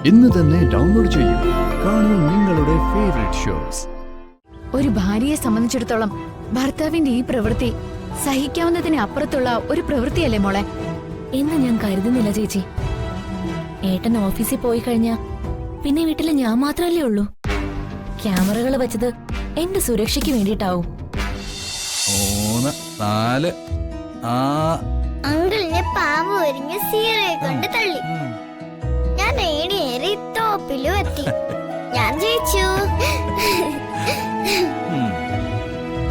ഇന്ന് തന്നെ ഡൗൺലോഡ് ചെയ്യൂ. കാണൂ നിങ്ങളുടെ ഫേവറേറ്റ് ഷോസ്. ഒരു ഭാര്യയെ സംബന്ധിച്ചിടത്തോളം ഭർത്താവിന്റെ ഈ പ്രവൃത്തി സഹിക്കാവുന്നതിന് അപ്പുറത്തുള്ള ഒരു പ്രവൃത്തിയല്ലേ മോളെ? എന്ന് ഞാൻ കരുതുന്നില്ല ചേച്ചി. ഏട്ടൻ ഓഫീസിൽ പോയി കഴിഞ്ഞാ പിന്നെ വീട്ടില് ഞാൻ മാത്രല്ലേ ഉള്ളൂ. ക്യാമറകൾ വെച്ചത് എന്റെ സുരക്ഷയ്ക്ക് വേണ്ടിയിട്ടാവും. അങ്കിളിനെ പാമ്പ് ഒരുങ്ങി സീറയെ കൊണ്ട് തള്ളി. ഞാൻ ഏണിയേറി ടോപ്പിലും എത്തി. ഞാൻ ജയിച്ചു.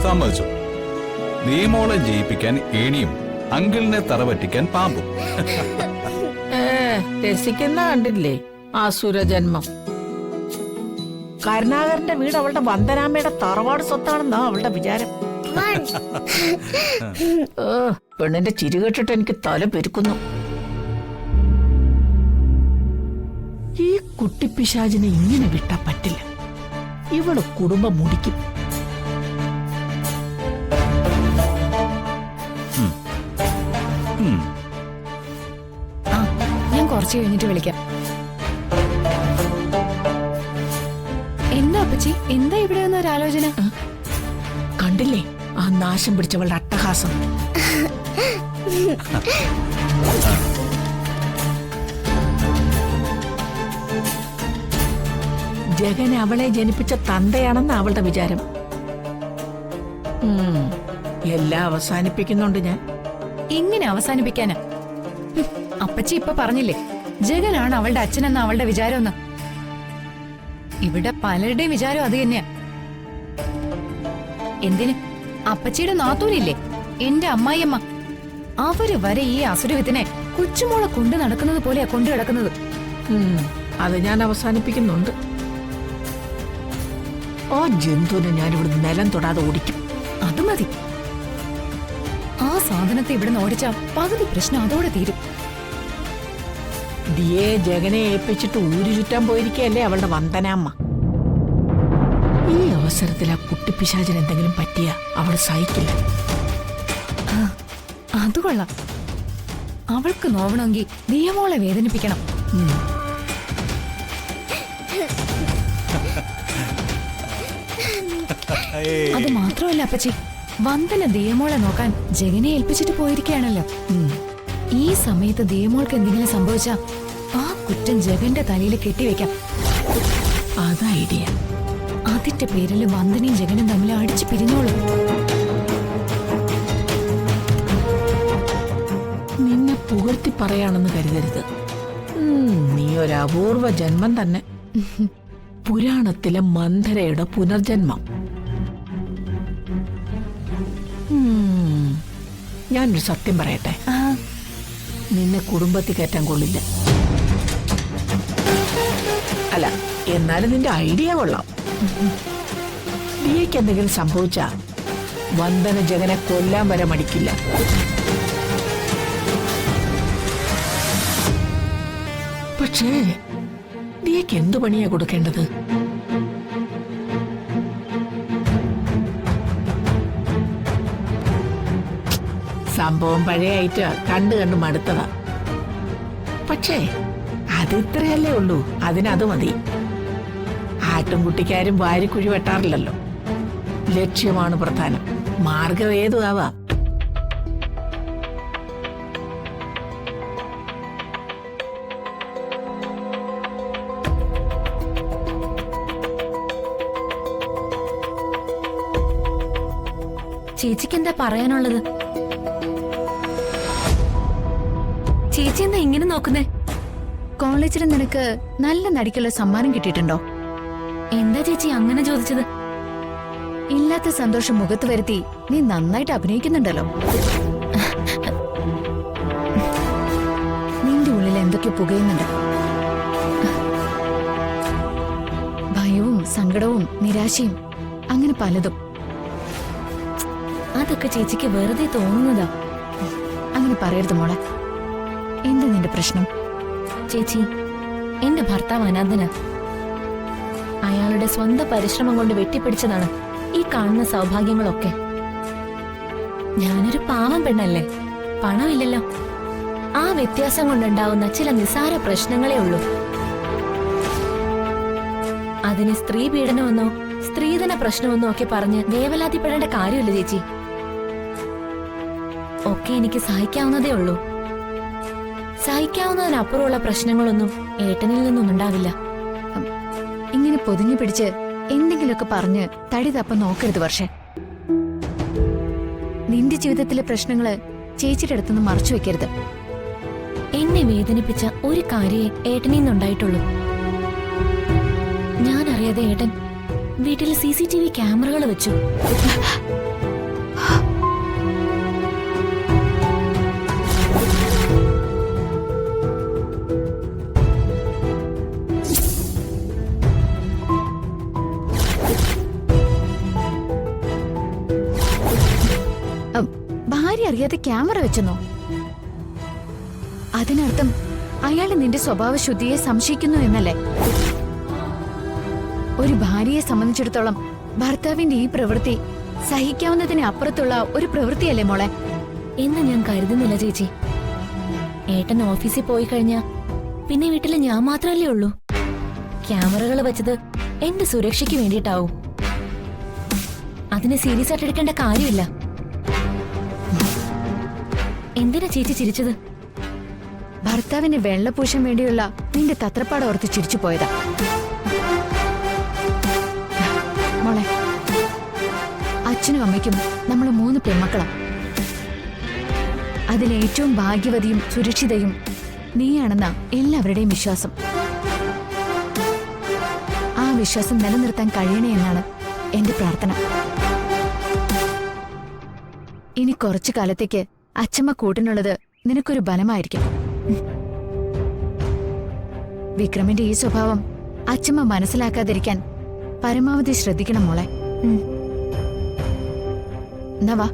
സമ്മതിച്ചു. നീ മോളെ ജയിപ്പിക്കാൻ ഏണിയും അങ്കിളിനെ തറപറ്റിക്കാൻ പാമ്പും. രസിക്കുന്ന കണ്ടില്ലേ ആസുരജന്മം. കരുണാകരന്റെ വീട് അവളുടെ വന്ദനാമ്മയുടെ തറവാട് സ്വത്താണെന്നാ അവളുടെ വിചാരം. പെണ്ണിന്റെ ചിരി കേട്ടിട്ട് എനിക്ക് തല പെരുക്കുന്നു. ഈ കുട്ടിപ്പിശാചിനെ ഇങ്ങനെ വിട്ടാ പറ്റില്ല. ഇവള് കുടുംബം മുടിക്കും. ഞാൻ കുറച്ച് കഴിഞ്ഞിട്ട് വിളിക്കാം. എന്താ അപ്പച്ചി, എന്താ ഇവിടെ ഒരു ആലോചന? കണ്ടില്ലേ ആ നാശം പിടിച്ചവളുടെ അട്ടഹാസം. ജഗൻ അവളെ ജനിപ്പിച്ച തന്തയാണെന്ന് അവളുടെ വിചാരം. എല്ലാം അവസാനിപ്പിക്കുന്നുണ്ട് ഞാൻ. എങ്ങനെ അവസാനിപ്പിക്കാനാ? അപ്പച്ചി ഇപ്പൊ പറഞ്ഞില്ലേ ജഗനാണ് അവളുടെ അച്ഛനെന്ന അവളുടെ വിചാരമെന്ന്. ഇവിടെ പലരുടെയും വിചാരം അത് തന്നെയാ. എന്തിന്? അപ്പച്ചിയുടെ നാത്തൂരില്ലേ, എന്റെ അമ്മായിയമ്മ, അവര് വരെ ഈ അസുരവിത്തിനെ കൊച്ചുമോളെ കൊണ്ടു നടക്കുന്നത് പോലെയാ കൊണ്ടു കിടക്കുന്നത്. അത് ഞാൻ അവസാനിപ്പിക്കുന്നുണ്ട്. ആ ജന്തുവിനെ ഞാൻ ഇവിടുന്ന് നിലം തൊടാതെ ഓടിക്കും. അത് മതി. ആ സാധനത്തെ ഇവിടുന്ന് ഓടിച്ചാ പകുതി പ്രശ്നം അതോടെ തീരും. ദിയെ ജഗനെ ഏൽപ്പിച്ചിട്ട് ഊരു ചുറ്റാൻ പോയിരിക്കല്ലേ അവളുടെ വന്ദനാമ്മ. ഈ അവസരത്തിൽ ആ കുട്ടിപ്പിശാചിന് എന്തെങ്കിലും പറ്റിയ അവൾ സഹിക്കില്ല. അത് കൊള്ളാം. അവൾക്ക് നോവണമെങ്കിൽ ദിയമോളെ വേദനിപ്പിക്കണം. അത് മാത്രമല്ല അപ്പച്ചി, വന്ദന ദിയമോളെ നോക്കാൻ ജഗനെ ഏൽപ്പിച്ചിട്ട് പോയിരിക്കുകയാണല്ലോ. ഈ സമയത്ത് ദിയമോൾക്ക് എന്തെങ്കിലും സംഭവിച്ചാ ആ കുറ്റം ജഗന്റെ തലയിൽ കെട്ടിവെക്കാം. അത് ഐഡിയ. അതിന്റെ പേരിൽ വന്ദനയും ജഗനും തമ്മിൽ അടിച്ചു പിരിഞ്ഞോളും. നിന്നെ പുകഴ്ത്തി പറയാണെന്ന് കരുതരുത്. നീ ഒരു അപൂർവ ജന്മം തന്നെ. പുരാണത്തിലെ മന്ധരയുടെ പുനർജന്മം. ഞാനൊരു സത്യം പറയട്ടെ, നിന്നെ കുടുംബത്തിൽ കയറ്റാൻ കൊള്ളില്ല. അല്ല, എന്നാലും നിന്റെ ഐഡിയ കൊള്ളാം. ദിയയ്ക്ക് എന്തെങ്കിലും സംഭവിച്ചാ വന്ദന ജഗനെ കൊല്ലാൻ വരെ മടിക്കില്ല. പക്ഷേ ദിയയ്ക്ക് എന്തു പണിയാ കൊടുക്കേണ്ടത്? സംഭവം പഴയ ആയിട്ട് കണ്ടു മടുത്തതാ. പക്ഷേ അത് ഇത്രയല്ലേ ഉള്ളൂ. അതിനത് മതി. ആട്ടുംകുട്ടിക്കാരും വാരിക്കുഴി വെട്ടാറില്ലല്ലോ. ലക്ഷ്യമാണ് പ്രധാനം. മാർഗം ഏതു ആവാം. ചേച്ചിക്ക് എന്താ പറയാനുള്ളത്? ചേച്ചി എന്താ ഇങ്ങനെ നോക്കുന്നേ? കോളേജിൽ നിനക്ക് നല്ല നടിക്കുള്ള സമ്മാനം കിട്ടിയിട്ടുണ്ടോ? എന്താ ചേച്ചി അങ്ങനെ ചോദിച്ചത്? ഇല്ലാത്ത സന്തോഷം മുഖത്ത് വരുത്തി നീ നന്നായിട്ട് അഭിനയിക്കുന്നുണ്ടല്ലോ. നിന്റെ ഉള്ളിൽ എന്തൊക്കെയോ പുകയുന്നുണ്ട്. ഭയവും സങ്കടവും നിരാശയും അങ്ങനെ പലതും. അതൊക്കെ ചേച്ചിക്ക് വെറുതെ തോന്നുന്നതാ. അങ്ങനെ പറയരുത് മോളെ. എന്താ നിന്റെ പ്രശ്നം? ചേച്ചി, എന്റെ ഭർത്താവ് അനാഥന. അയാളുടെ സ്വന്തം പരിശ്രമം കൊണ്ട് വെട്ടിപ്പിടിച്ചതാണ് ഈ കാണുന്ന സൗഭാഗ്യങ്ങളൊക്കെ. ഞാനൊരു പാവം പെണ്ണല്ലേ, പണമില്ലല്ലോ. ആ വ്യത്യാസം കൊണ്ടുണ്ടാവുന്ന ചില നിസാര പ്രശ്നങ്ങളേ ഉള്ളൂ. അതിന് സ്ത്രീ പീഡനമെന്നോ സ്ത്രീധന പ്രശ്നമെന്നോ ഒക്കെ പറഞ്ഞ് വേവലാതിപ്പെടേണ്ട കാര്യമില്ല ചേച്ചി. ഒക്കെ എനിക്ക് സഹിക്കാവുന്നതേ ഉള്ളൂ. സഹിക്കാവുന്നതിനപ്പുറമുള്ള പ്രശ്നങ്ങളൊന്നും ഏട്ടനിൽ നിന്നും ഉണ്ടാവില്ല. ഇങ്ങനെ പൊതിഞ്ഞു പിടിച്ച് എന്തെങ്കിലുമൊക്കെ പറഞ്ഞ് തടി തപ്പം നോക്കരുത് വർഷേ. നിന്റെ ജീവിതത്തിലെ പ്രശ്നങ്ങള് ചേച്ചിയുടെ അടുത്തുനിന്ന് മറച്ചു വെക്കരുത്. എന്നെ വേദനിപ്പിച്ച ഒരു കാര്യേ ഏട്ടനിൽ നിന്നുണ്ടായിട്ടുള്ളൂ. ഞാൻ അറിയാതെ ഏട്ടൻ വീട്ടിൽ CCTV ക്യാമറകൾ വെച്ചു. ഭാര്യ അറിയാതെ ക്യാമറ വെച്ചെന്നോ? അതിനർത്ഥം അയാൾ നിന്റെ സ്വഭാവ ശുദ്ധിയെ സംശയിക്കുന്നു എന്നല്ലേ? ഒരു ഭാര്യയെ സംബന്ധിച്ചിടത്തോളം ഭർത്താവിന്റെ ഈ പ്രവൃത്തി സഹിക്കാവുന്നതിന് അപ്പുറത്തുള്ള ഒരു പ്രവൃത്തിയല്ലേ മോളെ? എന്ന് ഞാൻ കരുതുന്നില്ല ചേച്ചി. ഏട്ടൻ ഓഫീസിൽ പോയി കഴിഞ്ഞാ പിന്നെ വീട്ടിൽ ഞാൻ മാത്രമല്ലേ ഉള്ളൂ. ക്യാമറകൾ വെച്ചത് എന്റെ സുരക്ഷയ്ക്ക് വേണ്ടിയിട്ടാവും. അതിനെ സീരിയസ് ആയിട്ട് എടുക്കേണ്ട കാര്യമില്ല. എന്തിനാ ചേച്ചി ചിരിച്ചത്? ഭർത്താവിന് വെള്ളപൂശാൻ വേണ്ടിയുള്ള നിന്റെ തത്രപ്പാട് ഓർത്ത് ചിരിച്ചു പോയതാ മോളെ. അച്ഛനും അമ്മയ്ക്കും നമ്മൾ 3 പെൺമക്കളാ. അതിലേറ്റവും ഭാഗ്യവതിയും സുരക്ഷിതയും നീയാണെന്ന എല്ലാവരുടെയും വിശ്വാസം. ആ വിശ്വാസം നിലനിർത്താൻ കഴിയണേ എന്നാണ് എന്റെ പ്രാർത്ഥന. ഇനി കുറച്ചു കാലത്തേക്ക് അച്ഛമ്മ കൂട്ടിനുള്ളത് നിനക്കൊരു ബലമായിരിക്കും. വിക്രമിന്റെ ഈ സ്വഭാവം അച്ഛമ്മ മനസ്സിലാക്കാതിരിക്കാൻ പരമാവധി ശ്രദ്ധിക്കണം മോളെ. എന്നാ വാ.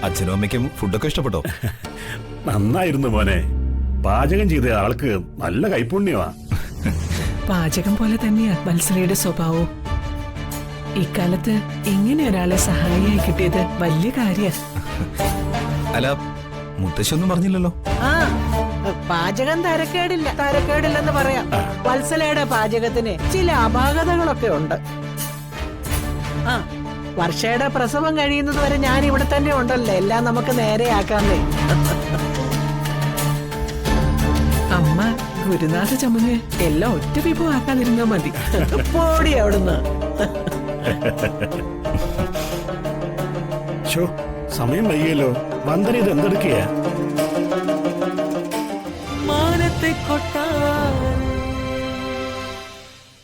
അച്ഛനും അമ്മയ്ക്കും ഫുഡൊക്കെ ഇഷ്ടപ്പെട്ടോ? നന്നായിരുന്നു മോനെ. പാചകം ചെയ്ത ആൾക്ക് നല്ല കൈപുണ്യമാ. പാചകം പോലെ തന്നെയാ വത്സലയുടെ സ്വഭാവവും. ഇക്കാലത്ത് ഇങ്ങനെ ഒരാളെ സഹായിയായി കിട്ടിയത് വലിയ കാര്യ. അല്ല, മുത്തശ്ശൊന്നും പറഞ്ഞില്ലല്ലോ. ആ, പാചകം തരക്കേടില്ലെന്ന് പറയാം. വത്സലയുടെ പാചകത്തിന് ചില അപാകതകളൊക്കെ ഉണ്ട്. ആ, വർഷയുടെ പ്രസവം കഴിയുന്നത് വരെ ഞാൻ ഇവിടെ തന്നെ ഉണ്ടല്ലോ. എല്ലാം നമുക്ക് നേരെയാക്കാന്നേ. അമ്മ ഗുരുനാഥ ചമ്മന് എല്ലാം ഒറ്റ വിഭവം ആക്കാതിരുന്നാ മതി. പോടി അവിടുന്ന്. സമയം വൈകിയല്ലോ. വന്ദന ഇത് എന്തെടുക്കയാ? മാനത്തെ കൊട്ടാ